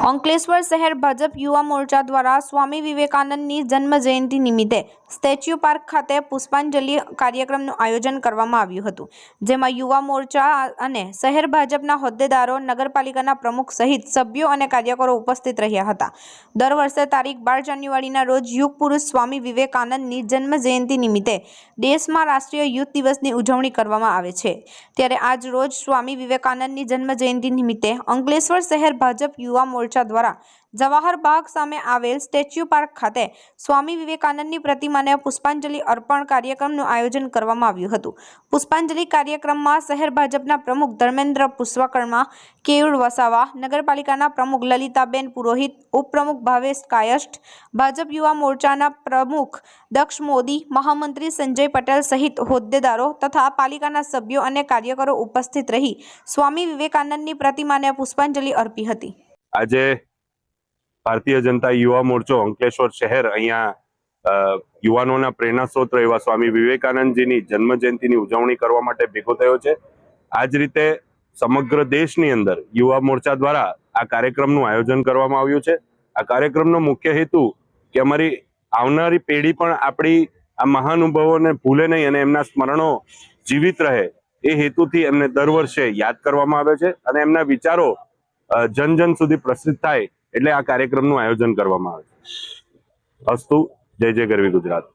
અંકલેશ્વર શહેર ભાજપ યુવા મોરચા દ્વારા સ્વામી વિવેકાનંદની જન્મ જયંતિ નિમિત્તે સ્ટેચ્યુ પાર્ક ખાતે પુષ્પાંજલિ કાર્યક્રમનું આયોજન કરવામાં આવ્યું હતું, જેમાં યુવા મોરચા અને શહેર ભાજપના હોદ્દેદારો, નગરપાલિકાના પ્રમુખ સહિત સભ્યો અને કાર્યકરો ઉપસ્થિત રહ્યા હતા. દર વર્ષે તારીખ 12 જાન્યુઆરીના રોજ યુગ પુરુષ સ્વામી વિવેકાનંદની જન્મ જયંતિ નિમિત્તે દેશમાં રાષ્ટ્રીય યુથ દિવસની ઉજવણી કરવામાં આવે છે. ત્યારે આજ રોજ સ્વામી વિવેકાનંદની જન્મ જયંતિ નિમિત્તે અંકલેશ્વર શહેર ભાજપ યુવા મોરચા દ્વારા જવાહર બાગ સામે આવેલ સ્ટેચ્યુ પાર્ક ખાતે સ્વામી વિવેકાનંદની પ્રતિમાને પુષ્પાંજલિ અર્પણ કાર્યક્રમનું આયોજન કરવામાં આવ્યું હતું. પુષ્પાંજલિ કાર્યક્રમમાં શહેર ભાજપના પ્રમુખ ધર્મેન્દ્ર પુષ્કર્મા, કેયુર વસાવા, નગરપાલિકાના પ્રમુખ લલિતાબેન પુરોહિત, ઉપપ્રમુખ ભાવેશ કાયસ્થ, ભાજપ યુવા મોરચાના પ્રમુખ દક્ષ મોદી, મહામંત્રી સંજય પટેલ સહિત હોદ્દેદારો તથા પાલિકાના સભ્યો અને કાર્યકરો ઉપસ્થિત રહી સ્વામી વિવેકાનંદની પ્રતિમાને પુષ્પાંજલિ અર્પી હતી. આજે ભારતીય જનતા યુવા મોરચો અંકલેશ્વર શહેર અહીંયા યુવાનોના પ્રેરણા સ્ત્રોત એવા સ્વામી વિવેકાનંદજીની જન્મ જયંતિની ઉજવણી કરવા માટે ભેગો થયો છે. આ જ રીતે સમગ્ર દેશની અંદર યુવા મોરચા દ્વારા આ કાર્યક્રમનું આયોજન કરવામાં આવ્યું છે. આ કાર્યક્રમનો મુખ્ય હેતુ કે અમારી આવનારી પેઢી પણ આપણી આ મહાનુભાવોને ભૂલે નહીં અને એમના સ્મરણો જીવિત રહે એ હેતુથી એમને દર વર્ષે યાદ કરવામાં આવે છે અને એમના વિચારો જન જન સુધી પ્રસિદ્ધ થાય એટલે આ કાર્યક્રમનું આયોજન કરવામાં આવે છે. અસ્તુ. જય જય ગરવી ગુજરાત.